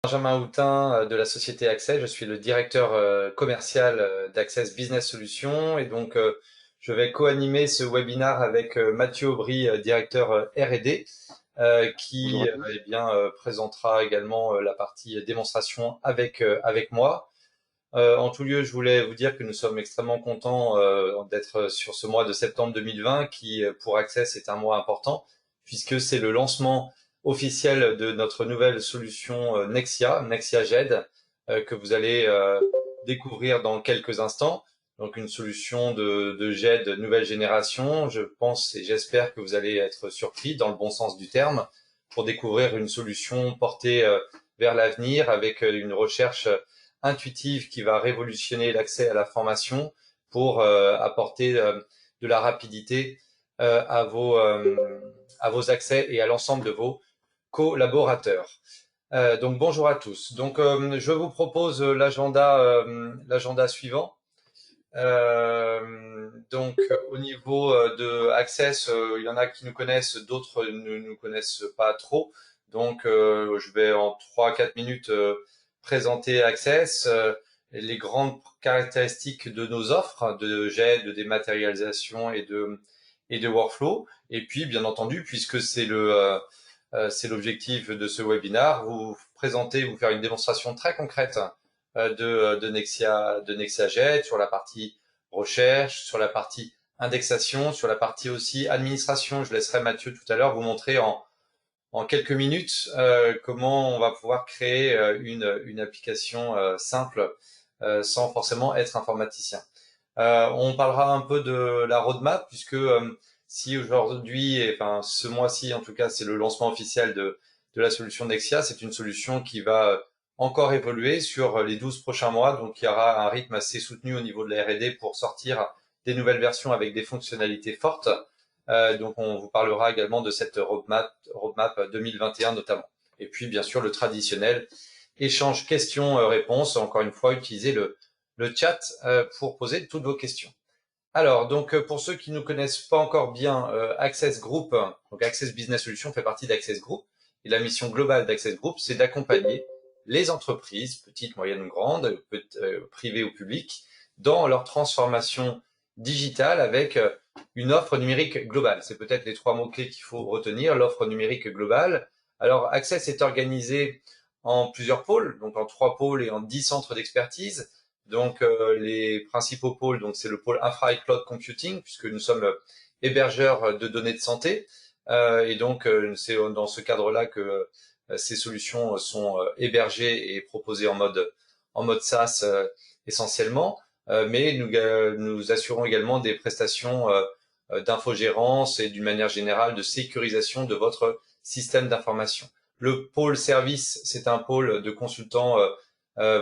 Benjamin Houtin de la société Access, je suis le directeur commercial d'Access Business Solutions et donc je vais co-animer ce webinaire avec Mathieu Aubry, directeur R&D, Bonjour qui à tous. présentera également la partie démonstration avec moi. En tout lieu, je voulais vous dire que nous sommes extrêmement contents d'être sur ce mois de septembre 2020 qui, pour Access, est un mois important puisque c'est le lancement officiel de notre nouvelle solution Nexia GED, que vous allez découvrir dans quelques instants. Donc une solution de GED nouvelle génération. Je pense et j'espère que vous allez être surpris dans le bon sens du terme pour découvrir une solution portée vers l'avenir avec une recherche intuitive qui va révolutionner l'accès à la formation pour apporter de la rapidité à vos accès et à l'ensemble de vos collaborateurs. Donc bonjour à tous. Donc je vous propose l'agenda suivant. Donc au niveau de Access, il y en a qui nous connaissent, d'autres ne nous connaissent pas trop. Donc je vais en 3-4 minutes présenter Access, les grandes caractéristiques de nos offres de jet, de dématérialisation et de workflow. Et puis bien entendu, puisque c'est l'objectif de ce webinaire, vous présenter, vous faire une démonstration très concrète de Nexiajet sur la partie recherche, sur la partie indexation, sur la partie aussi administration. Je laisserai Mathieu tout à l'heure vous montrer en quelques minutes comment on va pouvoir créer une application simple sans forcément être informaticien. On parlera un peu de la roadmap puisque si aujourd'hui, enfin ce mois-ci en tout cas, c'est le lancement officiel de la solution Nexia, c'est une solution qui va encore évoluer sur les 12 prochains mois. Donc il y aura un rythme assez soutenu au niveau de la R&D pour sortir des nouvelles versions avec des fonctionnalités fortes. Donc on vous parlera également de cette roadmap 2021 notamment. Et puis bien sûr le traditionnel échange questions-réponses. Encore une fois, utilisez le chat pour poser toutes vos questions. Alors, donc pour ceux qui ne connaissent pas encore bien Access Group, donc Access Business Solutions fait partie d'Access Group, et la mission globale d'Access Group, c'est d'accompagner les entreprises, petites, moyennes ou grandes, privées ou publiques, dans leur transformation digitale avec une offre numérique globale. C'est peut-être les trois mots-clés qu'il faut retenir, l'offre numérique globale. Alors, Access est organisé en plusieurs pôles, donc en 3 pôles et en 10 centres d'expertise. Donc les principaux pôles, donc c'est le pôle infra et cloud computing, puisque nous sommes hébergeurs de données de santé, et donc c'est dans ce cadre-là que ces solutions sont hébergées et proposées en mode SaaS essentiellement, mais nous assurons également des prestations d'infogérance et d'une manière générale de sécurisation de votre système d'information. Le pôle service, c'est un pôle de consultants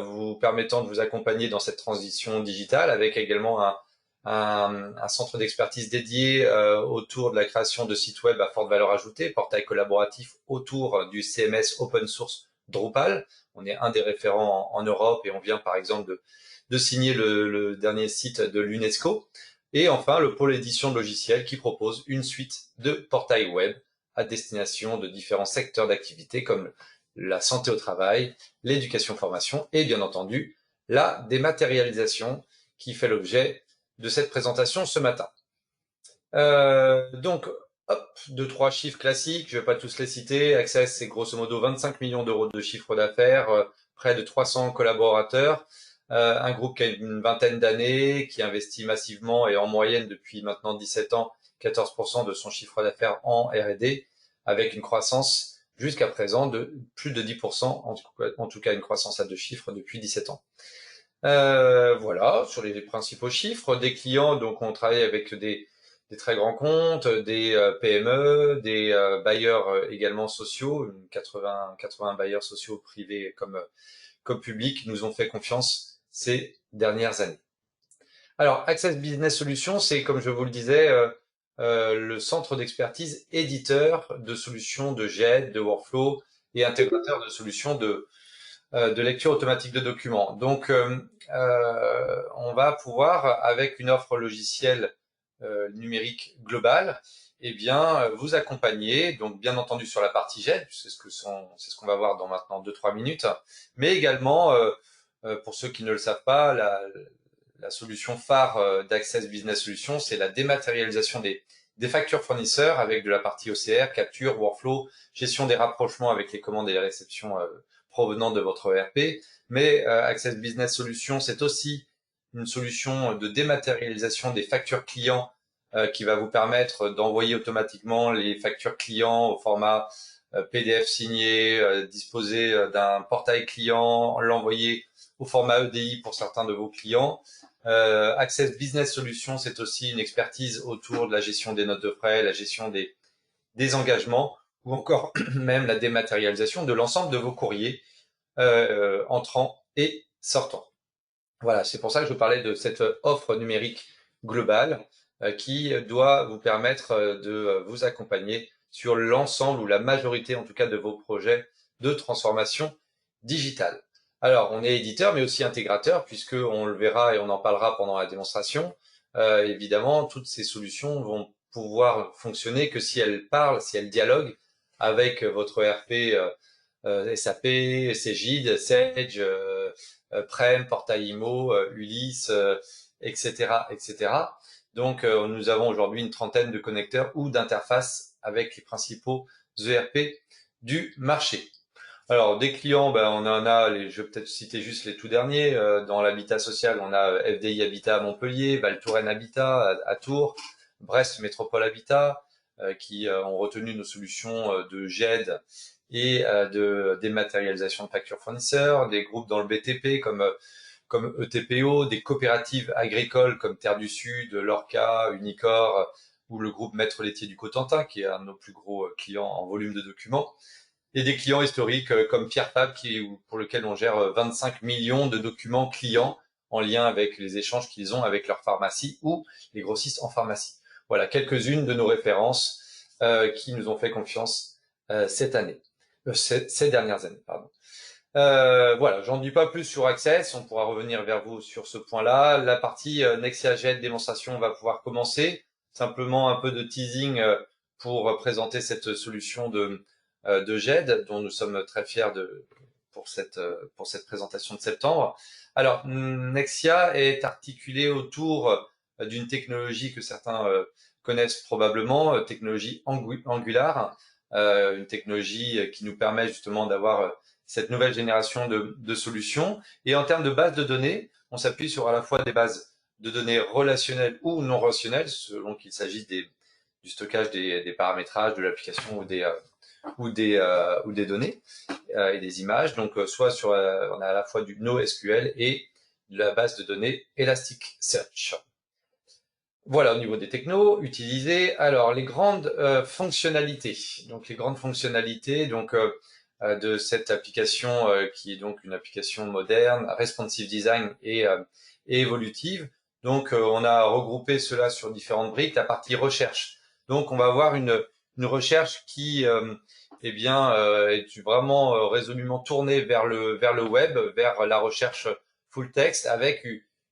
vous permettant de vous accompagner dans cette transition digitale, avec également un centre d'expertise dédié autour de la création de sites web à forte valeur ajoutée, portail collaboratif autour du CMS open source Drupal. On est un des référents en Europe et on vient par exemple de signer le dernier site de l'UNESCO. Et enfin, le pôle édition de logiciels qui propose une suite de portails web à destination de différents secteurs d'activité comme la santé au travail, l'éducation-formation et bien entendu la dématérialisation qui fait l'objet de cette présentation ce matin. Donc, hop, 2-3 chiffres classiques, je ne vais pas tous les citer. Access, c'est grosso modo 25 millions d'euros de chiffre d'affaires, près de 300 collaborateurs, un groupe qui a une vingtaine d'années, qui investit massivement et en moyenne depuis maintenant 17 ans, 14% de son chiffre d'affaires en R&D, avec une croissance jusqu'à présent de plus de 10%, en tout cas une croissance à 2 chiffres depuis 17 ans. Voilà, sur les principaux chiffres des clients, donc on travaille avec des très grands comptes, des PME, des bailleurs également sociaux, 80 bailleurs sociaux privés comme publics nous ont fait confiance ces dernières années. Alors, Access Business Solutions, c'est, comme je vous le disais, le centre d'expertise éditeur de solutions de GED, de workflow et intégrateur de solutions de lecture automatique de documents. Donc, on va pouvoir, avec une offre logicielle numérique globale, eh bien, vous accompagner, donc bien entendu sur la partie GED, c'est ce qu'on va voir dans maintenant 2-3 minutes, mais également, pour ceux qui ne le savent pas, la solution phare d'Access Business Solutions, c'est la dématérialisation des factures fournisseurs avec de la partie OCR, capture, workflow, gestion des rapprochements avec les commandes et les réceptions provenant de votre ERP. Mais Access Business Solutions, c'est aussi une solution de dématérialisation des factures clients qui va vous permettre d'envoyer automatiquement les factures clients au format PDF signé, disposer d'un portail client, l'envoyer au format EDI pour certains de vos clients. Access Business Solutions, c'est aussi une expertise autour de la gestion des notes de frais, la gestion des engagements ou encore même la dématérialisation de l'ensemble de vos courriers entrants et sortants. Voilà, c'est pour ça que je parlais de cette offre numérique globale qui doit vous permettre de vous accompagner sur l'ensemble ou la majorité en tout cas de vos projets de transformation digitale. Alors, on est éditeur mais aussi intégrateur puisque on le verra et on en parlera pendant la démonstration. Évidemment, toutes ces solutions vont pouvoir fonctionner que si elles parlent, si elles dialoguent avec votre ERP SAP, Cegid, Sage, Prem, Portail Imo, Ulysse, etc., etc. Donc, nous avons aujourd'hui une trentaine de connecteurs ou d'interfaces avec les principaux ERP du marché. Alors, des clients, ben, on en a, je vais peut-être citer juste les tout derniers. Dans l'habitat social, on a FDI Habitat à Montpellier, Val Touraine Habitat à Tours, Brest Métropole Habitat, qui ont retenu nos solutions de GED et de dématérialisation de factures fournisseurs, des groupes dans le BTP comme ETPO, des coopératives agricoles comme Terre du Sud, Lorca, Unicor ou le groupe Maître Laitier du Cotentin, qui est un de nos plus gros clients en volume de documents, et des clients historiques comme Pierre Fabre, pour lequel on gère 25 millions de documents clients en lien avec les échanges qu'ils ont avec leur pharmacie ou les grossistes en pharmacie. Voilà quelques-unes de nos références qui nous ont fait confiance cette année, ces dernières années, pardon. Voilà, j'en dis pas plus sur Access, on pourra revenir vers vous sur ce point-là. La partie Nexia Jet démonstration va pouvoir commencer. Simplement un peu de teasing pour présenter cette solution de GED dont nous sommes très fiers pour cette présentation de septembre. Alors, Nexia est articulé autour d'une technologie que certains connaissent probablement, technologie Angular, une technologie qui nous permet justement d'avoir cette nouvelle génération de solutions. Et en termes de base de données, on s'appuie sur à la fois des bases de données relationnelles ou non relationnelles, selon qu'il s'agisse du stockage des paramétrages de l'application ou des données et des images. Donc, soit on a à la fois du NoSQL et de la base de données Elasticsearch. Voilà au niveau des technos utilisés. Alors, les grandes fonctionnalités. Donc, les grandes fonctionnalités de cette application qui est donc une application moderne, responsive design et évolutive. Donc, on a regroupé cela sur différentes briques. La partie recherche. Donc, on va avoir une recherche qui est vraiment résolument tournée vers le web, vers la recherche full text avec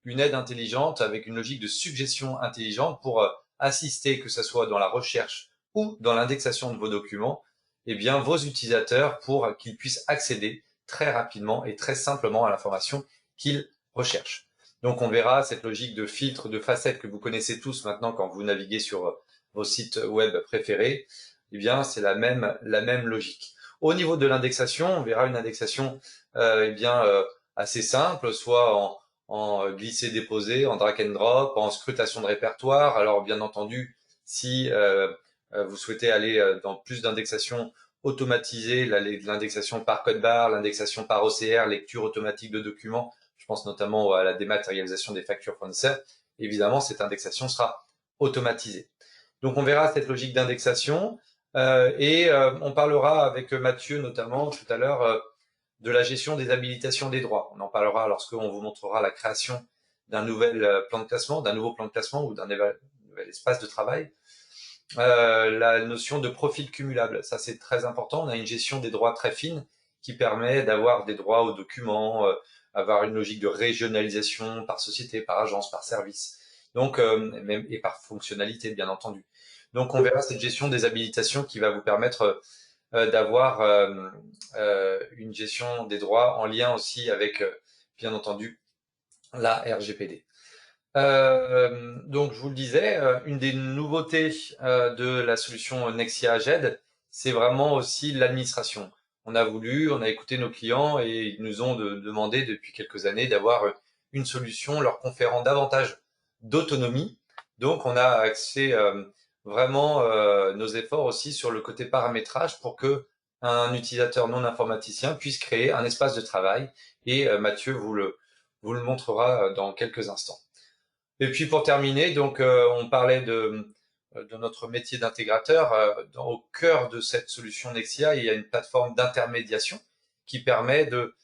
une aide intelligente, avec une logique de suggestion intelligente pour assister, que ce soit dans la recherche ou dans l'indexation de vos documents, vos utilisateurs pour qu'ils puissent accéder très rapidement et très simplement à l'information qu'ils recherchent. Donc, on verra cette logique de filtre, de facettes que vous connaissez tous maintenant quand vous naviguez sur vos sites web préférés. C'est la même logique. Au niveau de l'indexation, on verra une indexation assez simple, soit en glisser-déposer, en drag and drop, en scrutation de répertoire. Alors, bien entendu, si vous souhaitez aller dans plus d'indexation automatisée, l'indexation par code barre, l'indexation par OCR, lecture automatique de documents, je pense notamment à la dématérialisation des factures fournisseurs, évidemment, cette indexation sera automatisée. Donc, on verra cette logique d'indexation et on parlera avec Mathieu notamment tout à l'heure de la gestion des habilitations des droits. On en parlera lorsqu'on vous montrera la création d'un nouvel plan de classement, d'un nouveau plan de classement ou d'un nouvel espace de travail. La notion de profil cumulable, ça c'est très important. On a une gestion des droits très fine qui permet d'avoir des droits aux documents, avoir une logique de régionalisation par société, par agence, par service, donc et par fonctionnalité bien entendu. Donc, on verra cette gestion des habilitations qui va vous permettre d'avoir une gestion des droits en lien aussi avec, bien entendu, la RGPD. Donc, je vous le disais, une des nouveautés de la solution Nexia GED, c'est vraiment aussi l'administration. On a écouté nos clients et ils nous ont demandé depuis quelques années d'avoir une solution leur conférant davantage d'autonomie. Donc, on a axé vraiment nos efforts aussi sur le côté paramétrage pour que un utilisateur non informaticien puisse créer un espace de travail. Et Mathieu vous le montrera dans quelques instants. Et puis pour terminer, donc on parlait de notre métier d'intégrateur. Au cœur de cette solution Nexia, il y a une plateforme d'intermédiation qui permet de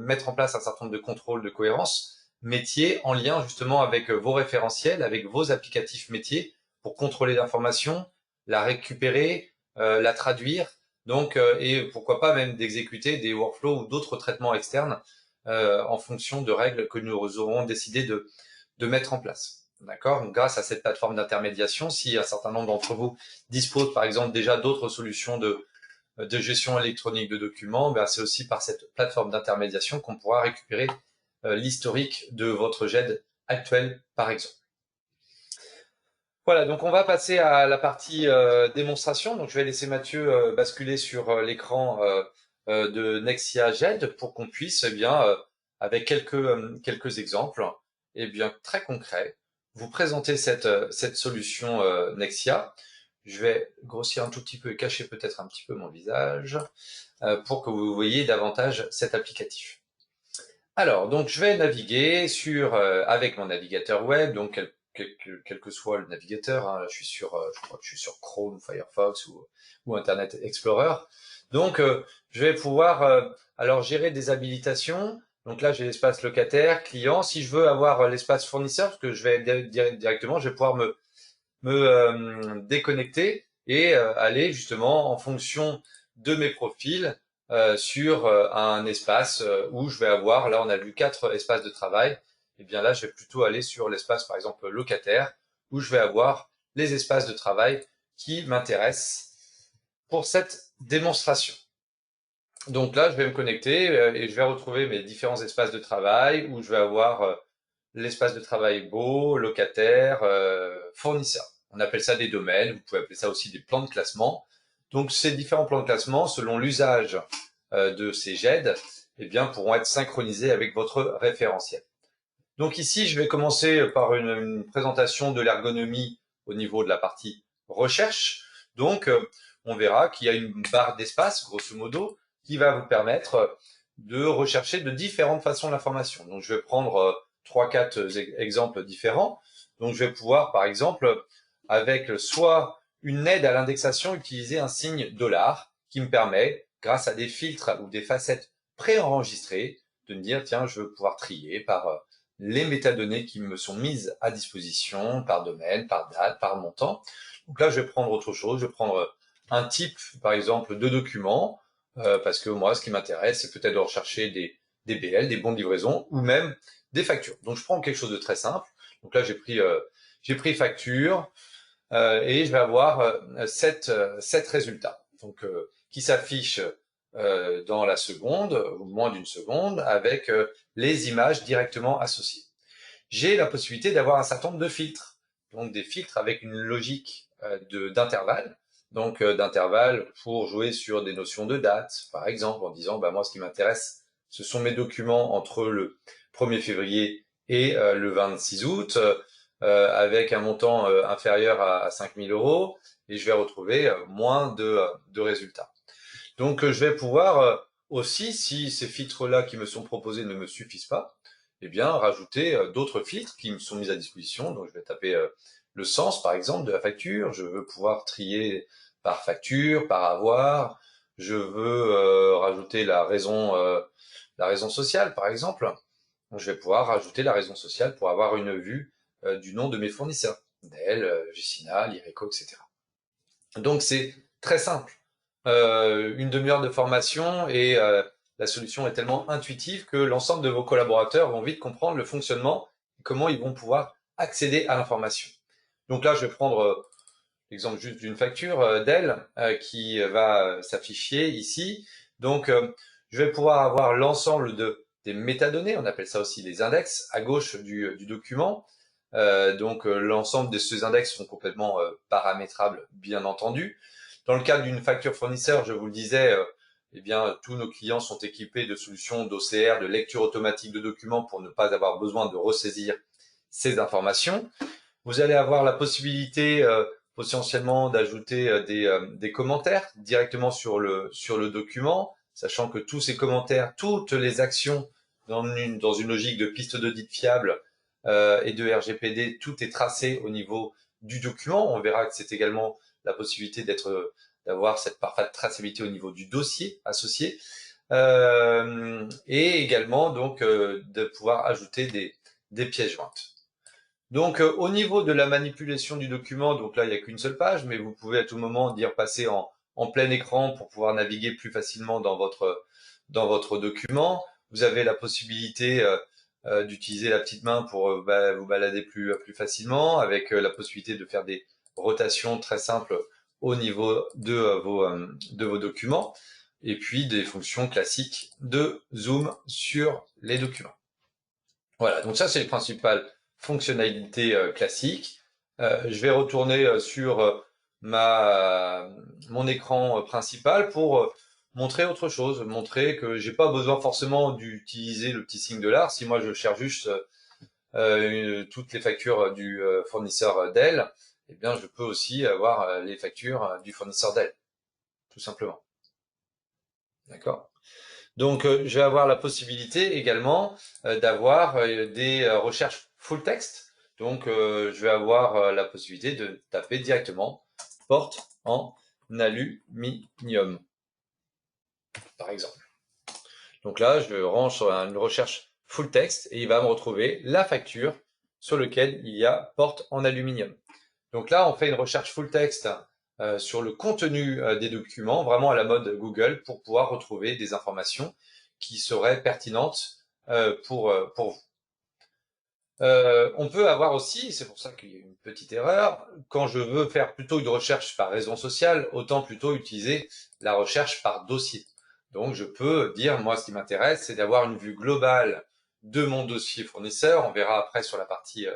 mettre en place un certain nombre de contrôles de cohérence métier en lien justement avec vos référentiels, avec vos applicatifs métiers pour contrôler l'information, la récupérer, la traduire, donc et pourquoi pas même d'exécuter des workflows ou d'autres traitements externes en fonction de règles que nous aurons décidé de mettre en place. D'accord? Donc, grâce à cette plateforme d'intermédiation, si un certain nombre d'entre vous disposent, par exemple, déjà d'autres solutions de gestion électronique de documents, ben, c'est aussi par cette plateforme d'intermédiation qu'on pourra récupérer l'historique de votre GED actuel, par exemple. Voilà, donc on va passer à la partie démonstration. Donc, je vais laisser Mathieu basculer sur l'écran de Nexia GED pour qu'on puisse, eh bien, avec quelques exemples, eh bien, très concrets, vous présenter cette solution Nexia. Je vais grossir un tout petit peu et cacher peut-être un petit peu mon visage pour que vous voyez davantage cet applicatif. Alors, donc je vais naviguer avec mon navigateur web, donc quel que soit le navigateur, hein, je crois que je suis sur Chrome, Firefox ou Internet Explorer. Donc, je vais pouvoir alors gérer des habilitations. Donc là, j'ai l'espace locataire, client. Si je veux avoir l'espace fournisseur, parce que je vais directement, je vais pouvoir me déconnecter et aller justement en fonction de mes profils sur un espace où je vais avoir, là on a vu 4 espaces de travail, et bien là je vais plutôt aller sur l'espace par exemple locataire, où je vais avoir les espaces de travail qui m'intéressent pour cette démonstration. Donc là je vais me connecter et je vais retrouver mes différents espaces de travail où je vais avoir l'espace de travail beau, locataire, fournisseur. On appelle ça des domaines, vous pouvez appeler ça aussi des plans de classement. Donc ces différents plans de classement, selon l'usage de ces GED, eh bien, pourront être synchronisés avec votre référentiel. Donc ici, je vais commencer par une présentation de l'ergonomie au niveau de la partie recherche. Donc, on verra qu'il y a une barre d'espace, grosso modo, qui va vous permettre de rechercher de différentes façons l'information. Donc, je vais prendre 3-4 exemples différents. Donc, je vais pouvoir, par exemple, avec soit une aide à l'indexation, utiliser un signe $, qui me permet, grâce à des filtres ou des facettes préenregistrées, de me dire, tiens, je veux pouvoir trier par les métadonnées qui me sont mises à disposition par domaine, par date, par montant. Donc là, je vais prendre autre chose. Je vais prendre un type, par exemple, de document, parce que moi, ce qui m'intéresse, c'est peut-être de rechercher des BL, des bons de livraison, ou même des factures. Donc, je prends quelque chose de très simple. Donc là, j'ai pris facture, et je vais avoir 7 résultats. Donc, qui s'affichent dans la seconde, ou moins d'une seconde, avec les images directement associées. J'ai la possibilité d'avoir un certain nombre de filtres, donc des filtres avec une logique d'intervalle, donc d'intervalle pour jouer sur des notions de date, par exemple, en disant, bah, moi, ce qui m'intéresse, ce sont mes documents entre le 1er février et le 26 août, avec un montant inférieur à 5 000 €, et je vais retrouver moins de résultats. Donc, je vais pouvoir aussi, si ces filtres-là qui me sont proposés ne me suffisent pas, eh bien, rajouter d'autres filtres qui me sont mis à disposition. Donc, je vais taper le sens, par exemple, de la facture. Je veux pouvoir trier par facture, par avoir. Je veux rajouter la raison sociale, par exemple. Donc, je vais pouvoir rajouter la raison sociale pour avoir une vue du nom de mes fournisseurs. Dell, Gecina, Ireco, etc. Donc, c'est très simple. Une demi-heure de formation et la solution est tellement intuitive que l'ensemble de vos collaborateurs vont vite comprendre le fonctionnement et comment ils vont pouvoir accéder à l'information. Donc là, je vais prendre exemple juste d'une facture Dell qui va s'afficher ici. Donc, je vais pouvoir avoir l'ensemble des métadonnées, on appelle ça aussi des index, à gauche du document. Donc, l'ensemble de ces index sont complètement paramétrables, bien entendu. Dans le cadre d'une facture fournisseur, je vous le disais, eh bien, tous nos clients sont équipés de solutions d'OCR, de lecture automatique de documents pour ne pas avoir besoin de ressaisir ces informations. Vous allez avoir la possibilité potentiellement d'ajouter des commentaires directement sur le document, sachant que tous ces commentaires, toutes les actions dans une logique de piste d'audit fiable et de RGPD, tout est tracé au niveau du document. On verra que c'est également la possibilité d'avoir cette parfaite traçabilité au niveau du dossier associé. Et également donc de pouvoir ajouter des pièces jointes. Donc au niveau de la manipulation du document, donc là il n'y a qu'une seule page, mais vous pouvez à tout moment dire passer en plein écran pour pouvoir naviguer plus facilement dans votre document. Vous avez la possibilité d'utiliser la petite main pour vous balader plus facilement, avec la possibilité de faire des rotations très simples au niveau de vos documents, et puis des fonctions classiques de zoom sur les documents. Voilà, donc ça c'est les principales fonctionnalités classiques. Je vais retourner sur mon écran principal pour montrer autre chose, montrer que j'ai pas besoin forcément d'utiliser le petit signe de l'art. Si moi je cherche juste toutes les factures du fournisseur Dell, eh bien je peux aussi avoir les factures du fournisseur Dell, tout simplement. D'accord? Donc, je vais avoir la possibilité également d'avoir des recherches full text. Donc, je vais avoir la possibilité de taper directement porte en aluminium, par exemple. Donc là, je range sur une recherche full text et il va me retrouver la facture sur laquelle il y a porte en aluminium. Donc là, on fait une recherche full text sur le contenu des documents, vraiment à la mode Google, pour pouvoir retrouver des informations qui seraient pertinentes pour vous. On peut avoir aussi, c'est pour ça qu'il y a une petite erreur, quand je veux faire plutôt une recherche par raison sociale, autant plutôt utiliser la recherche par dossier. Donc je peux dire, moi ce qui m'intéresse, c'est d'avoir une vue globale de mon dossier fournisseur, on verra après sur la partie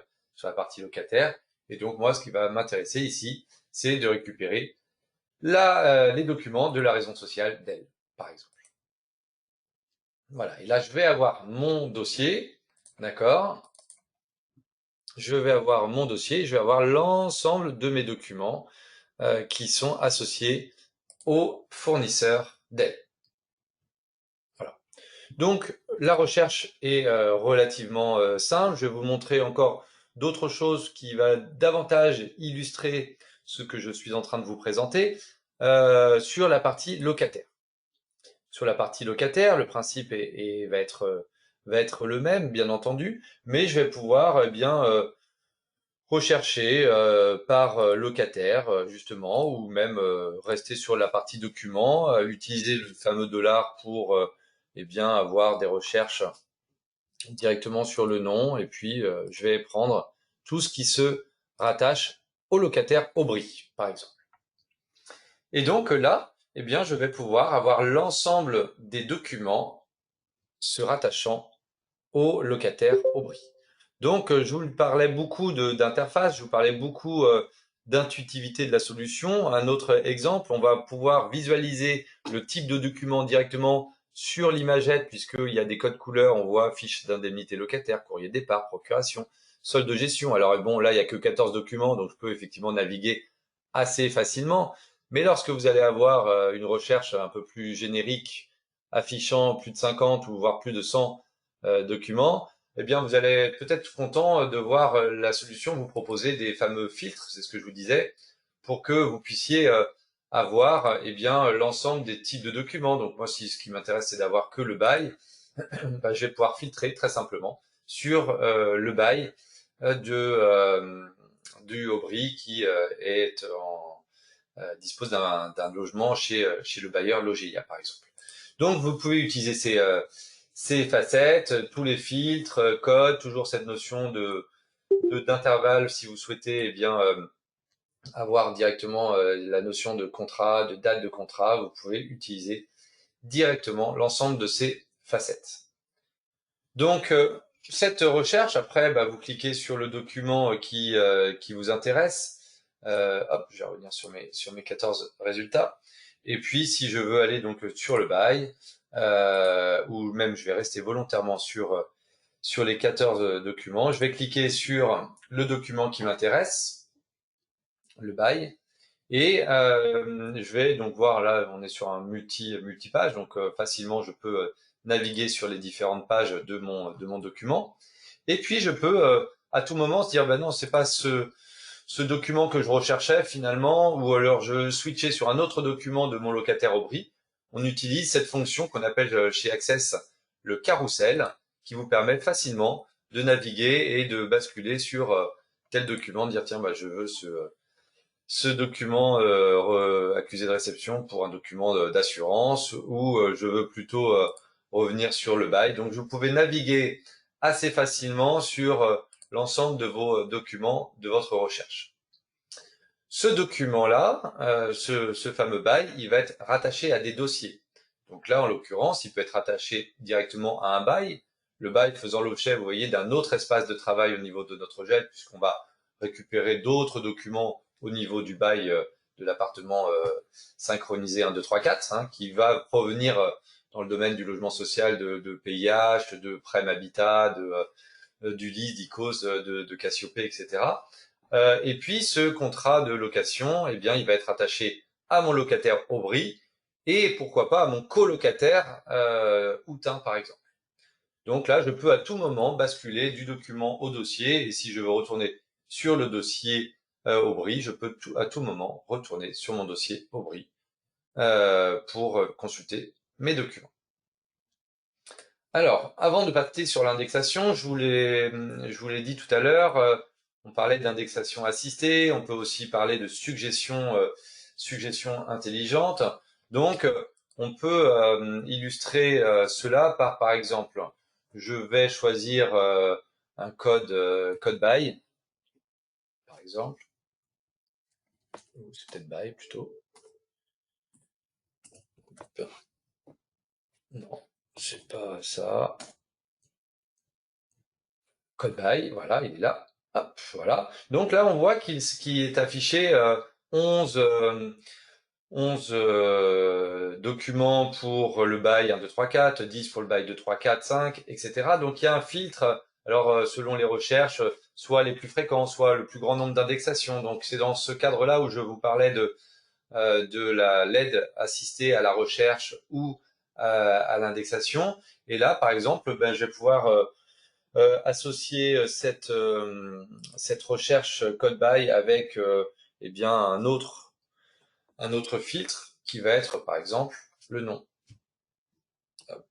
locataire, et donc moi ce qui va m'intéresser ici, c'est de récupérer les documents de la raison sociale d'elle, par exemple. Voilà, et là je vais avoir mon dossier, d'accord? Je vais avoir mon dossier, je vais avoir l'ensemble de mes documents qui sont associés au fournisseur Dell. Voilà. Donc la recherche est relativement simple. Je vais vous montrer encore d'autres choses qui va davantage illustrer ce que je suis en train de vous présenter sur la partie locataire. Sur la partie locataire, le principe va être le même, bien entendu, mais je vais pouvoir rechercher par locataire, justement, ou même rester sur la partie document, utiliser le fameux dollar pour avoir des recherches directement sur le nom, et puis je vais prendre tout ce qui se rattache au locataire Aubry, par exemple. Et donc là, je vais pouvoir avoir l'ensemble des documents se rattachant au locataire Aubry. Donc, je vous parlais beaucoup d'interface, je vous parlais beaucoup d'intuitivité de la solution. Un autre exemple, on va pouvoir visualiser le type de document directement sur l'imagette, puisqu'il y a des codes couleurs, on voit fiche d'indemnité locataire, courrier de départ, procuration, solde de gestion. Alors bon, là, il n'y a que 14 documents, donc je peux effectivement naviguer assez facilement. Mais lorsque vous allez avoir une recherche un peu plus générique, affichant plus de 50 ou voire plus de 100 documents, eh bien, vous allez peut-être être content de voir la solution vous proposer des fameux filtres, c'est ce que je vous disais, pour que vous puissiez avoir l'ensemble des types de documents. Donc moi, si ce qui m'intéresse, c'est d'avoir que le bail, je vais pouvoir filtrer très simplement sur le bail du Aubry qui dispose d'un logement chez le bailleur Logéia, par exemple. Donc, vous pouvez utiliser ces facettes, tous les filtres, codes, toujours cette notion d'intervalle si vous souhaitez avoir directement la notion de contrat, de date de contrat, vous pouvez utiliser directement l'ensemble de ces facettes. Donc, cette recherche, après, vous cliquez sur le document qui vous intéresse. Hop, je vais revenir sur mes 14 résultats. Et puis, si je veux aller donc sur le bail, ou même je vais rester volontairement sur les 14 documents, je vais cliquer sur le document qui m'intéresse, le bail. Et je vais donc voir, là on est sur un multipage, donc facilement je peux naviguer sur les différentes pages de mon document. Et puis je peux à tout moment se dire, ben non, c'est pas ce document que je recherchais finalement, ou alors je switchais sur un autre document de mon locataire Aubry. On utilise cette fonction qu'on appelle chez Access le carrousel, qui vous permet facilement de naviguer et de basculer sur tel document, dire tiens, je veux ce document accusé de réception pour un document d'assurance, ou je veux plutôt revenir sur le bail. Donc vous pouvez naviguer assez facilement sur l'ensemble de vos documents de votre recherche. Ce document-là, ce fameux bail, il va être rattaché à des dossiers. Donc là, en l'occurrence, il peut être rattaché directement à un bail. Le bail faisant l'objet, vous voyez, d'un autre espace de travail au niveau de notre GEL, puisqu'on va récupérer d'autres documents au niveau du bail de l'appartement synchronisé 1, 2, 3, 4, qui va provenir dans le domaine du logement social de PIH, de Prem Habitat, du LIS, d'ICOS, de Cassiopée, etc. Et puis ce contrat de location, eh bien, il va être attaché à mon locataire Aubry et pourquoi pas à mon colocataire Houtin, par exemple. Donc là, je peux à tout moment basculer du document au dossier, et si je veux retourner sur le dossier Aubry, je peux à tout moment retourner sur mon dossier Aubry pour consulter mes documents. Alors, avant de passer sur l'indexation, je vous l'ai dit tout à l'heure, on parlait d'indexation assistée, on peut aussi parler de suggestion intelligente. Donc, on peut illustrer cela par exemple, je vais choisir un code BY, par exemple, ou c'est peut-être BY plutôt. Non, c'est pas ça. Code by, voilà, il est là. Hop, voilà. Donc là, on voit qu'il est affiché 11, 11 documents pour le bail 1, 2, 3, 4, 10 pour le bail 2, 3, 4, 5, etc. Donc il y a un filtre, alors selon les recherches, soit les plus fréquents, soit le plus grand nombre d'indexations. Donc c'est dans ce cadre-là où je vous parlais de l'aide assistée à la recherche ou à l'indexation. Et là, par exemple, je vais pouvoir associer cette recherche code by avec eh bien un autre filtre qui va être par exemple le nom. Hop.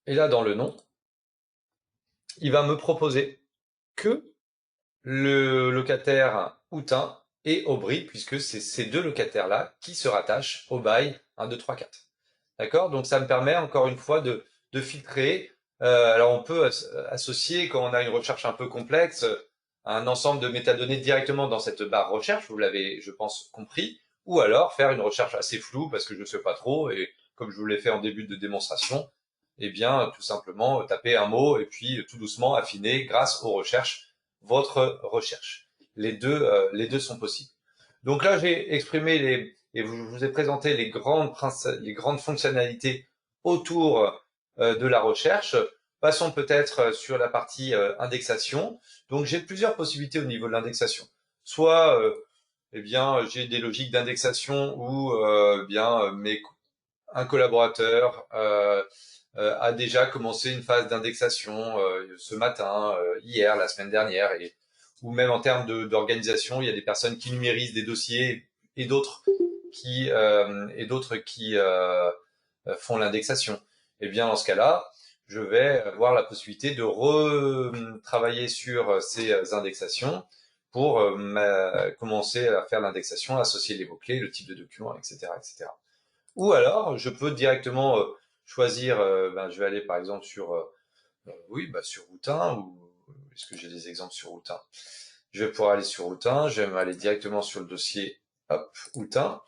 Et là dans le nom, il va me proposer que le locataire Houtin et Aubry, puisque c'est ces deux locataires-là qui se rattachent au bail 1, 2, 3, 4. D'accord? Donc ça me permet encore une fois de filtrer. Alors on peut associer, quand on a une recherche un peu complexe, un ensemble de métadonnées directement dans cette barre recherche, vous l'avez, je pense, compris, ou alors faire une recherche assez floue parce que je ne sais pas trop, et comme je vous l'ai fait en début de démonstration, eh bien tout simplement taper un mot et puis tout doucement affiner grâce aux recherches votre recherche. Les deux sont possibles. Donc là, j'ai exprimé et je vous ai présenté les grandes fonctionnalités autour de la recherche. Passons peut-être sur la partie indexation. Donc j'ai plusieurs possibilités au niveau de l'indexation. Soit eh bien j'ai des logiques d'indexation où un collaborateur a déjà commencé une phase d'indexation ce matin, hier, la semaine dernière, ou même en termes d'organisation, il y a des personnes qui numérisent des dossiers et d'autres qui font l'indexation. Et bien dans ce cas-là, je vais avoir la possibilité de retravailler sur ces indexations pour commencer à faire l'indexation, associer les mots-clés, le type de document, etc., etc. Ou alors, je peux directement choisir, je vais aller par exemple sur Oui, bah sur Routin, ou est-ce que j'ai des exemples sur Routin? Je vais pouvoir aller sur Routin, je vais aller directement sur le dossier, hop, Routin.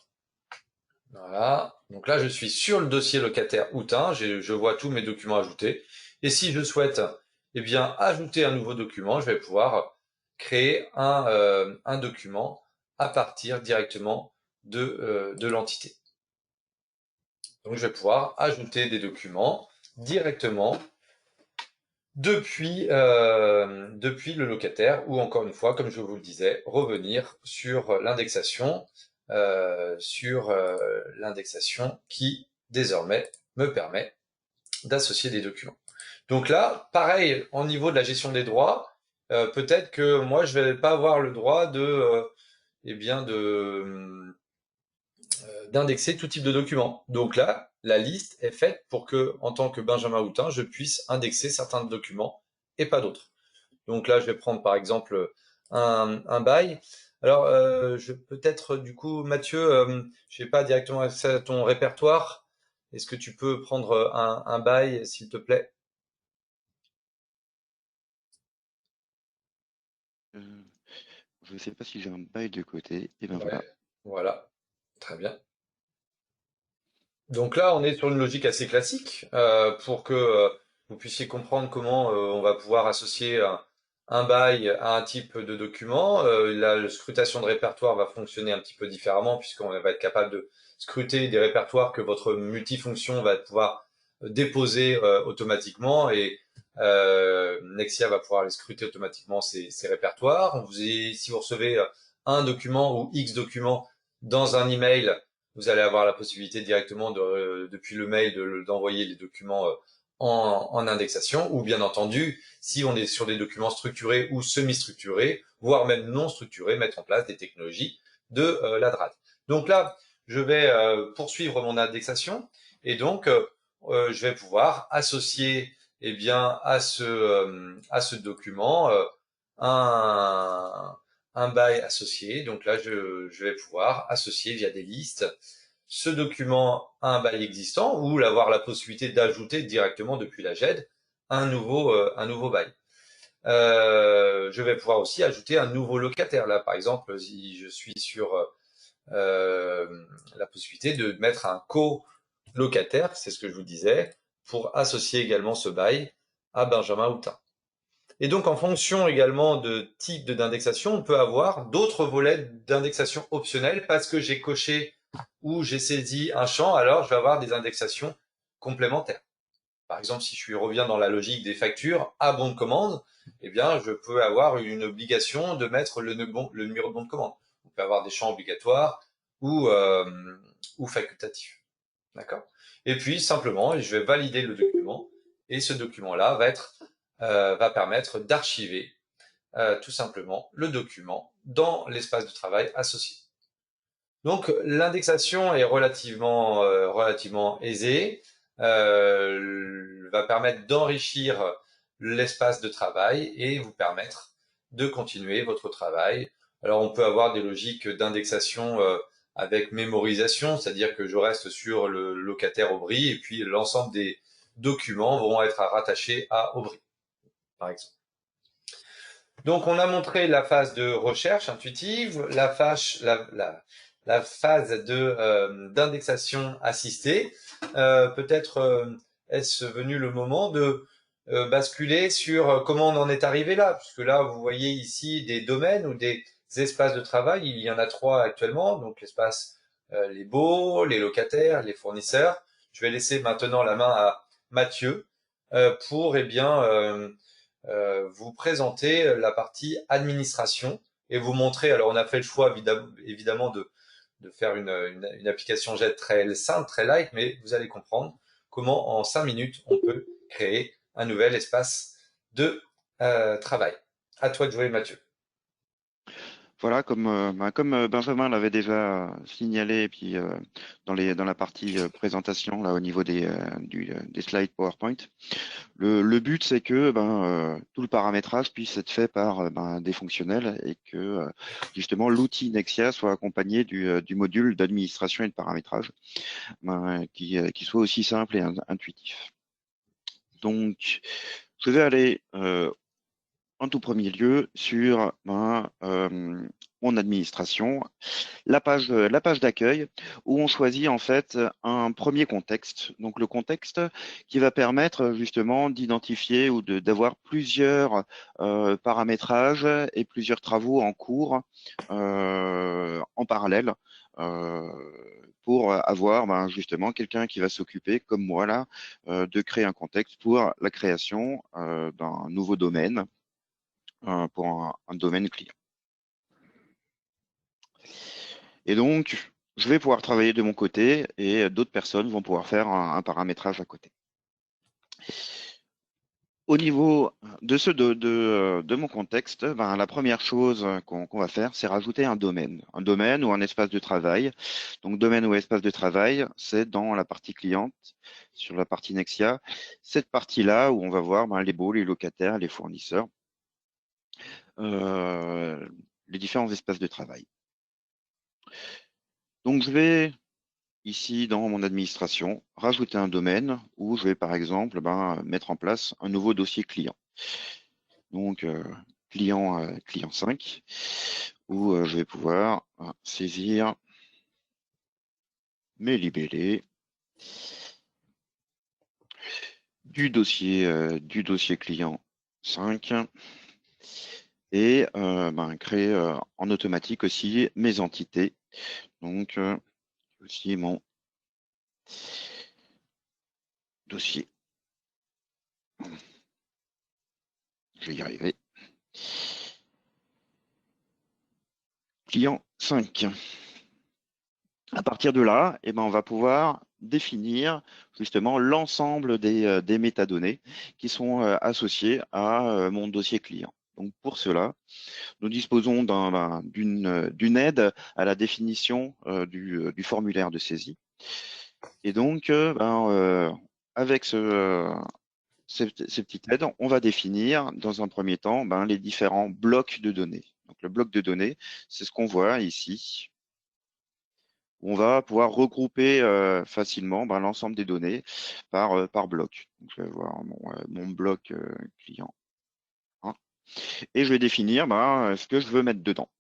Voilà. Donc là, je suis sur le dossier locataire Houtin. Je vois tous mes documents ajoutés. Et si je souhaite, eh bien, ajouter un nouveau document, je vais pouvoir créer un document à partir directement de l'entité. Donc, je vais pouvoir ajouter des documents directement depuis le locataire, ou encore une fois, comme je vous le disais, revenir sur l'indexation qui désormais me permet d'associer des documents. Donc là, pareil, au niveau de la gestion des droits, peut-être que moi je vais pas avoir le droit eh bien d'indexer tout type de documents. Donc là, la liste est faite pour que, en tant que Benjamin Houtin, je puisse indexer certains documents et pas d'autres. Donc là, je vais prendre par exemple un bail. Alors, peut-être du coup, Mathieu, je n'ai pas directement accès à ton répertoire. Est-ce que tu peux prendre un bail, s'il te plaît? Je ne sais pas si j'ai un bail de côté. Et ben Ouais, voilà. voilà, très bien. Donc là, on est sur une logique assez classique pour que vous puissiez comprendre comment on va pouvoir associer un bail à un type de document. La scrutation de répertoire va fonctionner un petit peu différemment puisqu'on va être capable de scruter des répertoires que votre multifonction va pouvoir déposer automatiquement et Nexia va pouvoir les scruter automatiquement ces répertoires. Si vous recevez un document ou X documents dans un email, vous allez avoir la possibilité directement depuis le mail d'envoyer les documents en indexation, ou bien entendu, si on est sur des documents structurés ou semi-structurés, voire même non structurés, mettre en place des technologies de la DRAD. Donc là, je vais poursuivre mon indexation et donc je vais pouvoir associer eh bien à ce document un, un bail associé. Donc là, je vais pouvoir associer via des listes ce document à un bail existant ou avoir la possibilité d'ajouter directement depuis la GED un nouveau bail. Je vais pouvoir aussi ajouter un nouveau locataire. Là, par exemple, si je suis sur la possibilité de mettre un co-locataire, c'est ce que je vous disais, pour associer également ce bail à Benjamin Houtin. Et donc, en fonction également de type d'indexation, on peut avoir d'autres volets d'indexation optionnels parce que j'ai coché ou j'ai saisi un champ, alors je vais avoir des indexations complémentaires. Par exemple, si je reviens dans la logique des factures à bon de commande, eh bien, je peux avoir une obligation de mettre le numéro de bon de commande. On peut avoir des champs obligatoires ou, euh, ou facultatifs. D'accord? Et puis, simplement, je vais valider le document et ce document-là va permettre d'archiver tout simplement le document dans l'espace de travail associé. Donc l'indexation est relativement aisée, va permettre d'enrichir l'espace de travail et vous permettre de continuer votre travail. Alors on peut avoir des logiques d'indexation avec mémorisation, c'est-à-dire que je reste sur le locataire Aubry et puis l'ensemble des documents vont être rattachés à Aubry, par exemple. Donc, on a montré la phase de recherche intuitive, la phase d'indexation assistée. Peut-être est-ce venu le moment de basculer sur comment on en est arrivé là, puisque là, vous voyez ici des domaines ou des espaces de travail. Il y en a trois actuellement, donc l'espace les baux, les locataires, les fournisseurs. Je vais laisser maintenant la main à Mathieu pour vous présenter la partie administration et vous montrer. Alors, on a fait le choix évidemment de faire une application JET très simple, très light, mais vous allez comprendre comment en 5 minutes on peut créer un nouvel espace de travail. À toi de jouer, Mathieu. Voilà, comme Benjamin l'avait déjà signalé, et puis dans la partie présentation, là, au niveau des slides PowerPoint, le but, c'est que tout le paramétrage puisse être fait par des fonctionnels et que justement l'outil Nexia soit accompagné du module d'administration et de paramétrage qui soit aussi simple et intuitif. Donc, Je vais aller en tout premier lieu sur mon administration, la page d'accueil, où on choisit en fait un premier contexte. Donc le contexte qui va permettre justement d'identifier ou d'avoir plusieurs paramétrages et plusieurs travaux en cours en parallèle. euh, pour avoir justement quelqu'un qui va s'occuper, comme moi là, de créer un contexte pour la création d'un nouveau domaine pour un domaine client. Et donc, je vais pouvoir travailler de mon côté et d'autres personnes vont pouvoir faire un paramétrage à côté. Au niveau de mon contexte, la première chose qu'on va faire, c'est rajouter un domaine ou un espace de travail. Donc, domaine ou espace de travail, c'est dans la partie cliente, sur la partie Nexia, cette partie-là où on va voir les baux, les locataires, les fournisseurs, les différents espaces de travail. Donc, je vais ici, dans mon administration, rajouter un domaine où je vais, par exemple, mettre en place un nouveau dossier client. Donc, client 5, où je vais pouvoir saisir mes libellés du dossier client 5 et créer en automatique aussi mes entités. Donc, aussi mon dossier. Je vais y arriver. Client 5. À partir de là, on va pouvoir définir justement l'ensemble des métadonnées qui sont associées à mon dossier client. Donc pour cela, nous disposons d'une aide à la définition du formulaire de saisie. Et donc, avec ces petites aides, on va définir dans un premier temps les différents blocs de données. Donc le bloc de données, c'est ce qu'on voit ici. On va pouvoir regrouper facilement l'ensemble des données par bloc. Donc, je vais avoir mon bloc client 1 et je vais définir ce que je veux mettre dedans.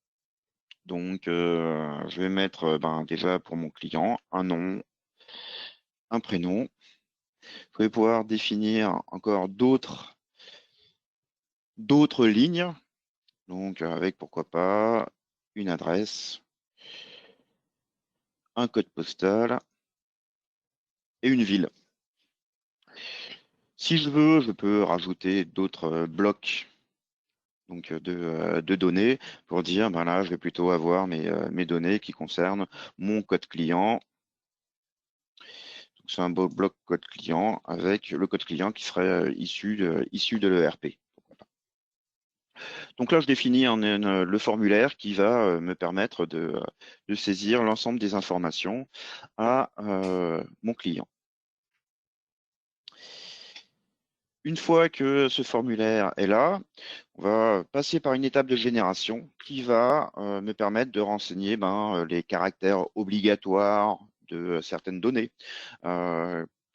Donc, je vais mettre déjà pour mon client un nom, un prénom. Je vais pouvoir définir encore d'autres lignes, donc avec pourquoi pas une adresse, un code postal et une ville. Si je veux, je peux rajouter d'autres blocs donc de données pour dire là je vais plutôt avoir mes données qui concernent mon code client. C'est un beau bloc code client avec le code client qui serait issu de l'ERP. Donc là, je définis le formulaire qui va me permettre de saisir l'ensemble des informations à mon client. Une fois que ce formulaire est là, on va passer par une étape de génération qui va me permettre de renseigner les caractères obligatoires de certaines données,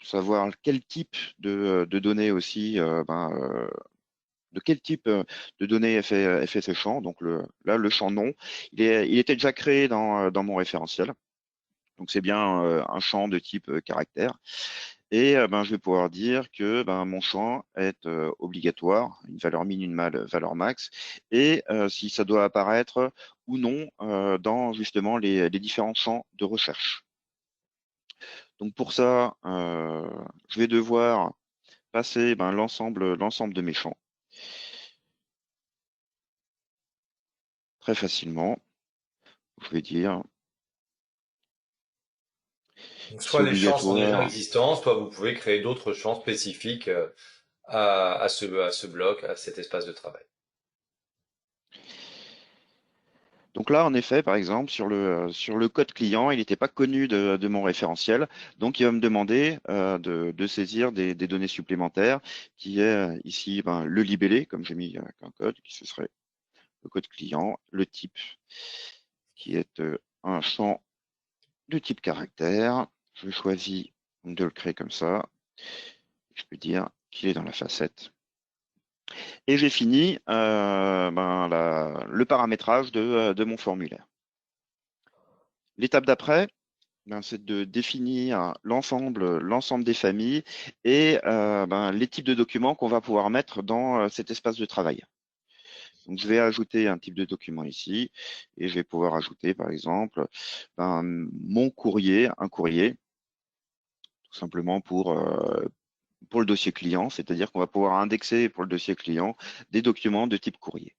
savoir quel type de données aussi, de quel type de données est fait ce champ. Donc là, le champ nom, il était déjà créé dans mon référentiel. Donc c'est bien un champ de type caractère. Et je vais pouvoir dire que mon champ est obligatoire, une valeur minimale, valeur max, et si ça doit apparaître ou non dans justement les différents champs de recherche. Donc pour ça, je vais devoir passer l'ensemble de mes champs très facilement. Je vais dire Donc, c'est soit les champs sont déjà obligatoire. existants, soit vous pouvez créer d'autres champs spécifiques à ce bloc, à cet espace de travail. Donc là, en effet, par exemple, sur le code client, il n'était pas connu de mon référentiel. Donc, il va me demander de saisir des données supplémentaires, qui est ici le libellé, comme j'ai mis un code, qui ce serait le code client, le type, qui est un champ de type caractère. Je choisis de le créer comme ça. Je peux dire qu'il est dans la facette. Et j'ai fini le paramétrage de mon formulaire. L'étape d'après, c'est de définir l'ensemble des familles et les types de documents qu'on va pouvoir mettre dans cet espace de travail. Donc, je vais ajouter un type de document ici et je vais pouvoir ajouter, par exemple, mon courrier, un courrier, tout simplement pour le dossier client, c'est-à-dire qu'on va pouvoir indexer pour le dossier client des documents de type courrier.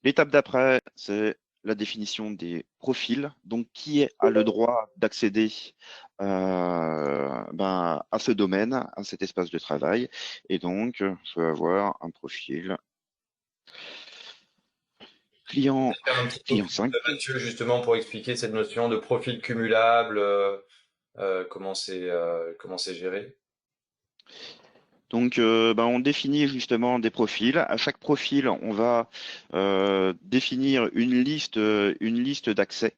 L'étape d'après, c'est la définition des profils. Donc, qui a le droit d'accéder à ce domaine, à cet espace de travail. Et donc, je vais avoir un profil client, Faire un petit client focus, 5. Mathieu, justement pour expliquer cette notion de profil cumulable, comment c'est géré. Donc, on définit justement des profils. À chaque profil, on va définir une liste d'accès.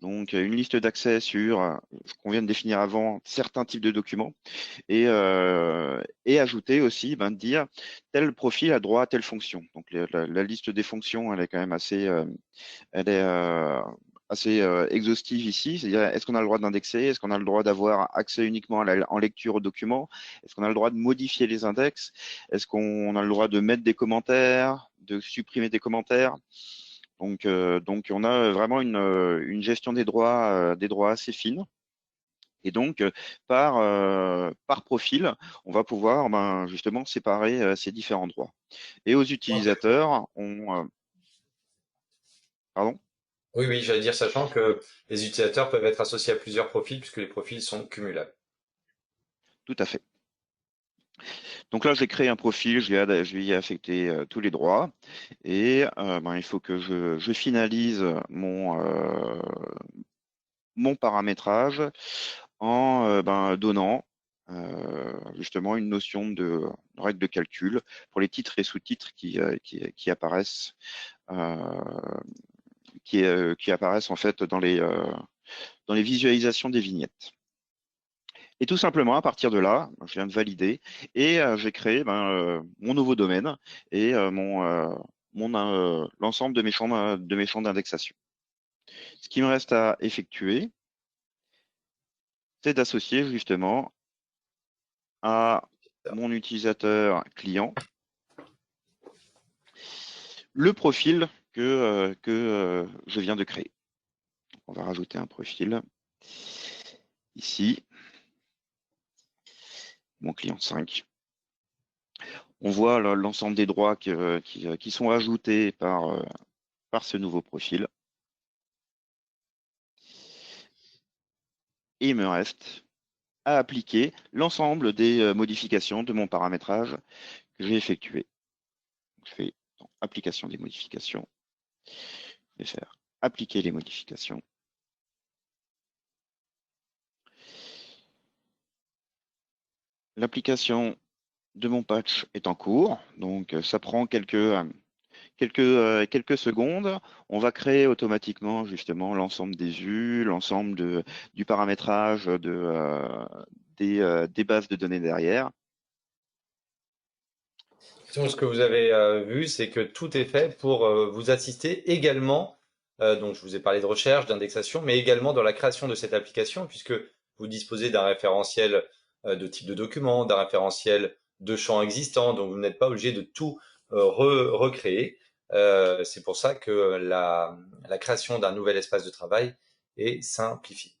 Donc, une liste d'accès sur ce qu'on vient de définir avant, certains types de documents, et ajouter aussi, de dire tel profil a droit à telle fonction. Donc, la liste des fonctions, elle est quand même elle est assez exhaustive ici. C'est-à-dire, est-ce qu'on a le droit d'indexer? Est-ce qu'on a le droit d'avoir accès uniquement en lecture aux documents? Est-ce qu'on a le droit de modifier les index? Est-ce qu'on a le droit de mettre des commentaires, de supprimer des commentaires? Donc, on a vraiment une gestion des droits assez fine. Et donc, par profil, on va pouvoir justement séparer ces différents droits. Et aux utilisateurs, pardon? Oui, oui, j'allais dire, sachant que les utilisateurs peuvent être associés à plusieurs profils puisque les profils sont cumulables. Tout à fait. Donc là, j'ai créé un profil, je vais y affecter tous les droits. Et il faut que je finalise mon paramétrage en donnant justement une notion de règle de calcul pour les titres et sous-titres qui apparaissent qui apparaissent en fait dans les visualisations des vignettes. Et tout simplement, à partir de là, je viens de valider et j'ai créé mon nouveau domaine et l'ensemble de mes champs d'indexation. Ce qui me reste à effectuer, c'est d'associer justement à mon utilisateur client le profil que je viens de créer. On va rajouter un profil ici, mon client 5. On voit l'ensemble des droits qui sont ajoutés par ce nouveau profil. Et il me reste à appliquer l'ensemble des modifications de mon paramétrage que j'ai effectué. Je fais dans application des modifications, je vais faire appliquer les modifications. L'application de mon patch est en cours, donc ça prend quelques secondes. On va créer automatiquement justement l'ensemble des vues, l'ensemble du paramétrage des bases de données derrière. Donc, ce que vous avez vu, c'est que tout est fait pour vous assister également. Donc, je vous ai parlé de recherche, d'indexation, mais également dans la création de cette application, puisque vous disposez d'un référentiel de type de document, d'un référentiel de champs existants, donc vous n'êtes pas obligé de tout recréer. C'est pour ça que la création d'un nouvel espace de travail est simplifiée.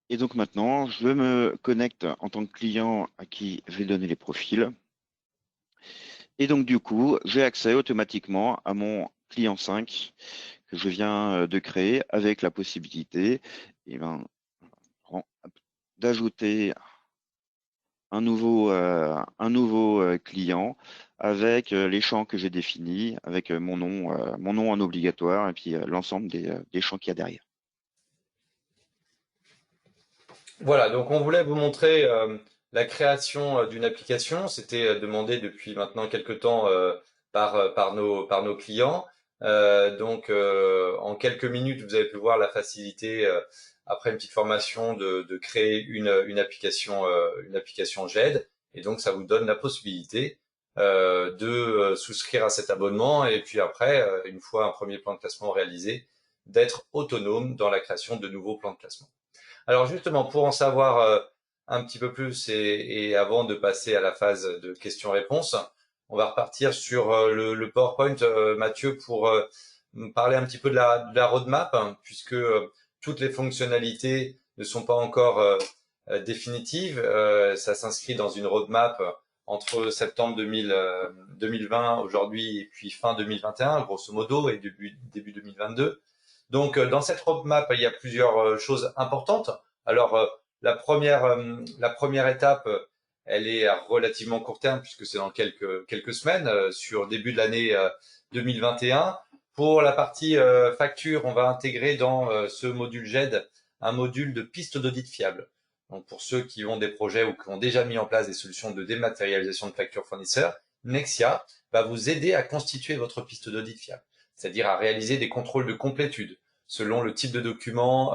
Et donc maintenant, je me connecte en tant que client à qui je vais donner les profils. Et donc du coup, j'ai accès automatiquement à mon client 5 que je viens de créer avec la possibilité d'ajouter un nouveau client avec les champs que j'ai définis, avec mon nom en obligatoire et puis l'ensemble des champs qu'il y a derrière. Voilà, donc on voulait vous montrer la création d'une application. C'était demandé depuis maintenant quelques temps par nos clients. En quelques minutes, vous avez pu voir la facilité, après une petite formation, de créer une application GED. Et donc, ça vous donne la possibilité de souscrire à cet abonnement et puis après, une fois un premier plan de classement réalisé, d'être autonome dans la création de nouveaux plans de classement. Alors justement, pour en savoir un petit peu plus et avant de passer à la phase de questions-réponses, on va repartir sur le PowerPoint, Mathieu, pour me parler un petit peu de la roadmap, hein, puisque toutes les fonctionnalités ne sont pas encore définitives. Ça s'inscrit dans une roadmap entre septembre 2020 aujourd'hui et puis fin 2021, grosso modo, et début 2022. Donc, dans cette roadmap, il y a plusieurs choses importantes. Alors, la première étape, elle est à relativement court terme puisque c'est dans quelques semaines, sur début de l'année 2021. Pour la partie facture, on va intégrer dans ce module GED un module de piste d'audit fiable. Donc, pour ceux qui ont des projets ou qui ont déjà mis en place des solutions de dématérialisation de factures fournisseurs, Nexia va vous aider à constituer votre piste d'audit fiable, c'est-à-dire à réaliser des contrôles de complétude selon le type de document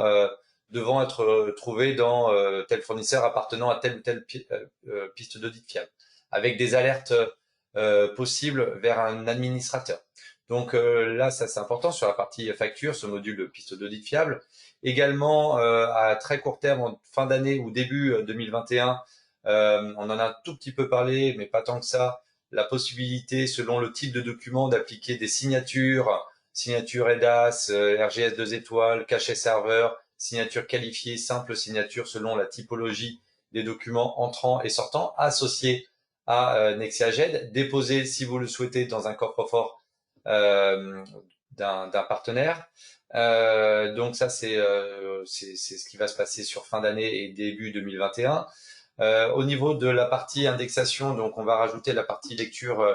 devant être trouvé dans tel fournisseur appartenant à telle ou telle piste d'audit fiable, avec des alertes possibles vers un administrateur. Donc là, ça c'est important sur la partie facture, ce module de piste d'audit fiable. Également, à très court terme, en fin d'année ou début 2021, on en a un tout petit peu parlé, mais pas tant que ça, la possibilité, selon le type de document, d'appliquer des signatures, signature EDAS, RGS 2 étoiles, cachet serveur, signature qualifiée, simple signature selon la typologie des documents entrants et sortants, associés à Nexia GED, déposés si vous le souhaitez dans un coffre-fort d'un partenaire. Donc ça, c'est ce qui va se passer sur fin d'année et début 2021. Au niveau de la partie indexation, donc on va rajouter la partie lecture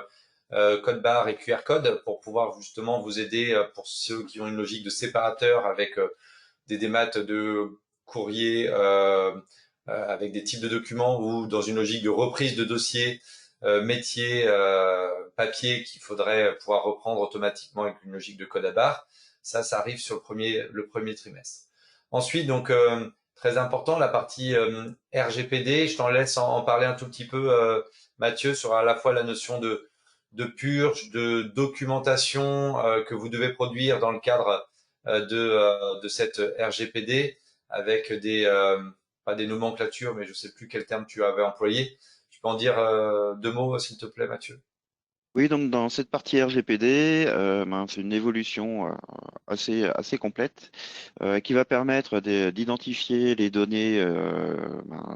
code barre et QR code pour pouvoir justement vous aider pour ceux qui ont une logique de séparateur avec des démats de courrier avec des types de documents ou dans une logique de reprise de dossier métier papier qu'il faudrait pouvoir reprendre automatiquement avec une logique de code à barre. Ça arrive sur le premier trimestre. Ensuite, donc très important, la partie RGPD. Je t'en laisse en parler un tout petit peu, Mathieu, sur à la fois la notion de purge, de documentation que vous devez produire dans le cadre de cette RGPD avec pas des nomenclatures, mais je sais plus quel terme tu avais employé. Tu peux en dire deux mots, s'il te plaît, Mathieu? Oui, donc dans cette partie RGPD, c'est une évolution assez complète qui va permettre d'identifier les données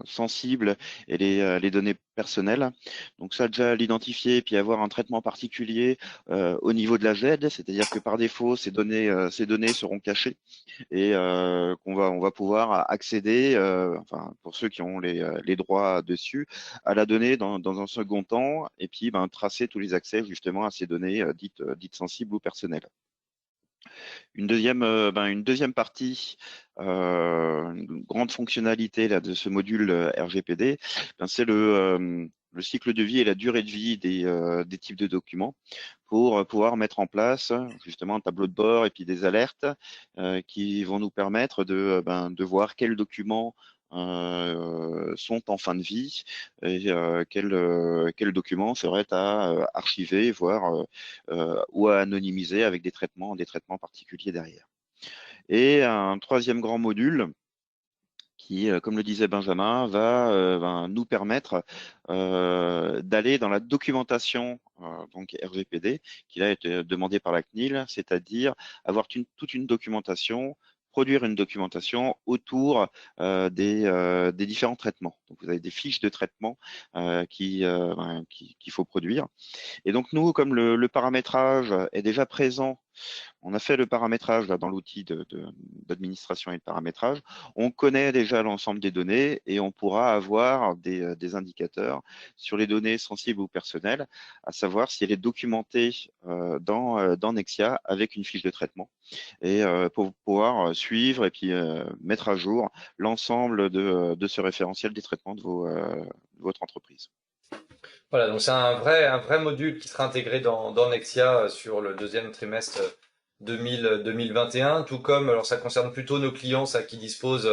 sensibles et les données personnelles. Donc ça, déjà l'identifier et puis avoir un traitement particulier au niveau de la Z, c'est-à-dire que par défaut, ces données seront cachées et on va pouvoir accéder, enfin pour ceux qui ont les droits dessus, à la donnée dans un second temps et puis tracer tous les accès justement à ces données dites sensibles ou personnelles. Une deuxième partie, une grande fonctionnalité là, de ce module RGPD, c'est le cycle de vie et la durée de vie des types de documents pour pouvoir mettre en place justement un tableau de bord et puis des alertes qui vont nous permettre de voir quels documents sont en fin de vie et quels documents seraient à archiver, voire ou à anonymiser avec des traitements particuliers derrière. Et un troisième grand module qui, comme le disait Benjamin, va nous permettre d'aller dans la documentation donc RGPD qui a été demandée par la CNIL, c'est-à-dire avoir toute une documentation, produire une documentation autour des différents traitements. Donc vous avez des fiches de traitement qu'il faut produire. Et donc nous, comme le paramétrage est déjà présent, on a fait le paramétrage là, dans l'outil d'administration et de paramétrage. On connaît déjà l'ensemble des données et on pourra avoir des indicateurs sur les données sensibles ou personnelles, à savoir si elle est documentée dans Nexia avec une fiche de traitement et pour pouvoir suivre et puis mettre à jour l'ensemble de ce référentiel des traitements de votre entreprise. Voilà, donc c'est un vrai module qui sera intégré dans Nexia sur le deuxième trimestre 2021, tout comme, alors ça concerne plutôt nos clients, ça qui disposent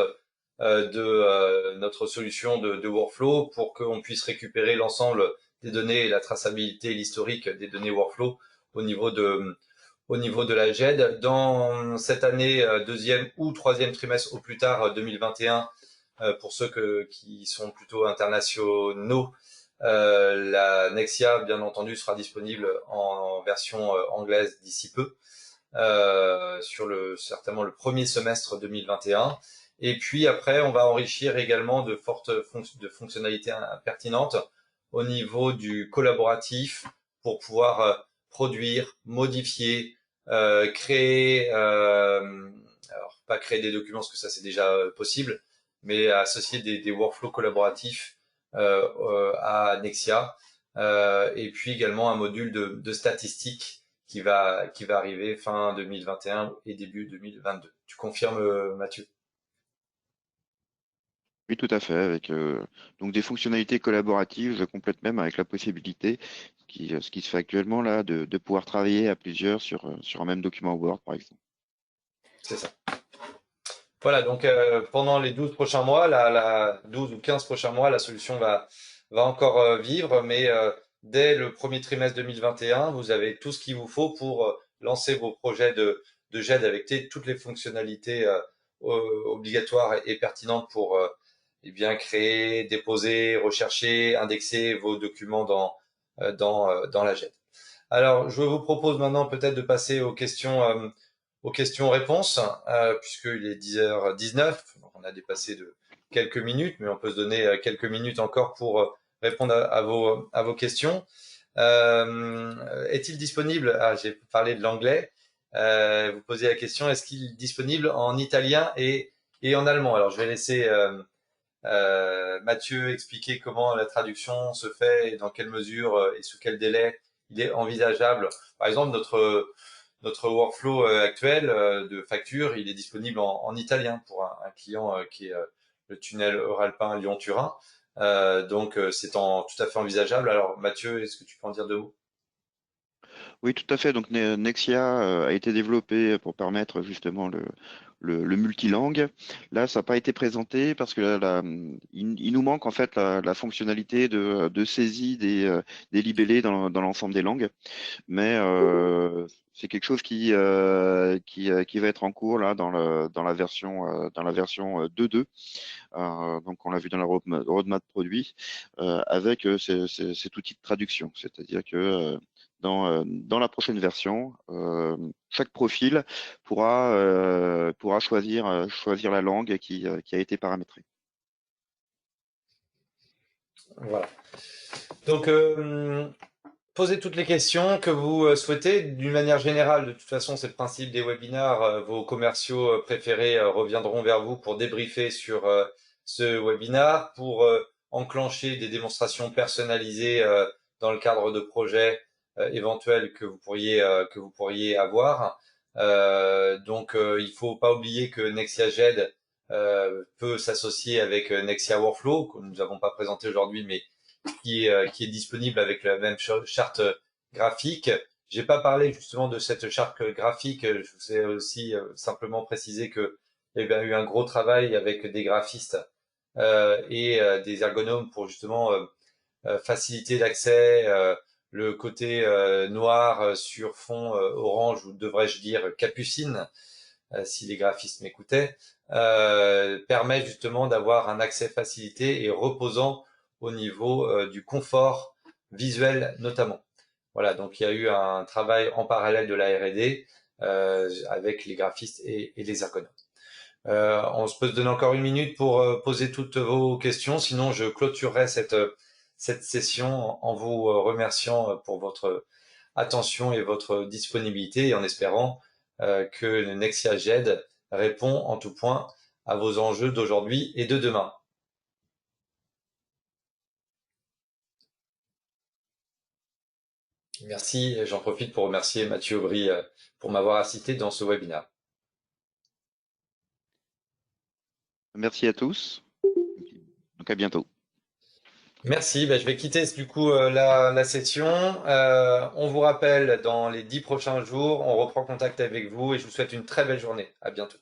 de notre solution de workflow pour qu'on puisse récupérer l'ensemble des données et la traçabilité et l'historique des données workflow au niveau de la GED. Dans cette année, deuxième ou troisième trimestre au plus tard 2021, pour ceux qui sont plutôt internationaux, la Nexia, bien entendu, sera disponible en version anglaise d'ici peu, sur certainement le premier semestre 2021. Et puis après, on va enrichir également de fonctionnalités pertinentes au niveau du collaboratif pour pouvoir produire, modifier, créer, alors pas créer des documents parce que ça c'est déjà possible, mais associer des workflows collaboratifs à Nexia, et puis également un module de statistiques qui va arriver fin 2021 et début 2022. Tu confirmes, Mathieu? Oui, tout à fait, avec donc des fonctionnalités collaboratives, je complète même avec la possibilité, ce qui se fait actuellement là, de pouvoir travailler à plusieurs sur un même document Word, par exemple. C'est ça. Voilà, donc pendant les 12 prochains mois, 12 ou 15 prochains mois, la solution va encore vivre, mais dès le premier trimestre 2021, vous avez tout ce qu'il vous faut pour lancer vos projets de GED avec toutes les fonctionnalités obligatoires et pertinentes pour eh bien, créer, déposer, rechercher, indexer vos documents dans la GED. Alors, je vous propose maintenant peut-être de passer aux questions-réponses, puisqu'il est 10h19. On a dépassé de quelques minutes, mais on peut se donner quelques minutes encore pour répondre à vos questions. Est-il disponible? Ah, j'ai parlé de l'anglais. Vous posez la question, est-ce qu'il est disponible en italien et en allemand? Alors, je vais laisser Mathieu expliquer comment la traduction se fait et dans quelle mesure et sous quel délai il est envisageable. Par exemple, notre workflow actuel de facture, il est disponible en italien pour un client qui est le tunnel Euralpin Lyon-Turin. Donc, c'est tout à fait envisageable. Alors, Mathieu, est-ce que tu peux en dire deux mots? Oui, tout à fait. Donc Nexia a été développé pour permettre justement le multilangue. Là, ça n'a pas été présenté parce que il nous manque en fait la fonctionnalité de saisie des libellés dans l'ensemble des langues. Mais c'est quelque chose qui va être en cours là dans la version 2.2. Donc on l'a vu dans la roadmap produit avec cet outil de traduction. C'est-à-dire que dans la prochaine version, chaque profil pourra choisir la langue qui a été paramétrée. Voilà. Donc, posez toutes les questions que vous souhaitez. D'une manière générale, de toute façon, c'est le principe des webinars. Vos commerciaux préférés reviendront vers vous pour débriefer sur ce webinar, pour enclencher des démonstrations personnalisées dans le cadre de projets éventuels que vous pourriez avoir. Donc, il faut pas oublier que Nexia GED peut s'associer avec Nexia Workflow, que nous n'avons pas présenté aujourd'hui, mais qui est disponible avec la même charte graphique. J'ai pas parlé justement de cette charte graphique. Je vous ai aussi simplement précisé que il y avait eu un gros travail avec des graphistes et des ergonomes pour justement faciliter l'accès, le côté noir sur fond orange, ou devrais-je dire capucine, si les graphistes m'écoutaient, permet justement d'avoir un accès facilité et reposant au niveau du confort visuel notamment. Voilà, donc il y a eu un travail en parallèle de la R&D avec les graphistes et les ergonomes. On se peut se donner encore une minute pour poser toutes vos questions, sinon je clôturerai cette session en vous remerciant pour votre attention et votre disponibilité et en espérant que le Nexia GED répond en tout point à vos enjeux d'aujourd'hui et de demain. Merci, j'en profite pour remercier Mathieu Aubry pour m'avoir assisté dans ce webinaire. Merci à tous. Donc à bientôt. Merci, je vais quitter du coup la session. On vous rappelle dans les 10 prochains jours, on reprend contact avec vous et je vous souhaite une très belle journée. À bientôt.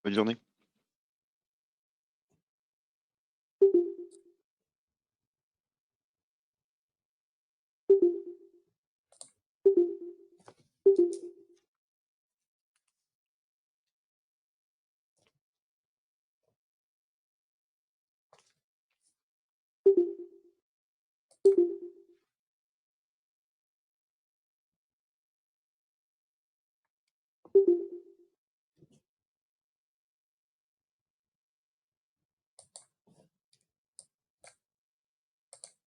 Bonne journée.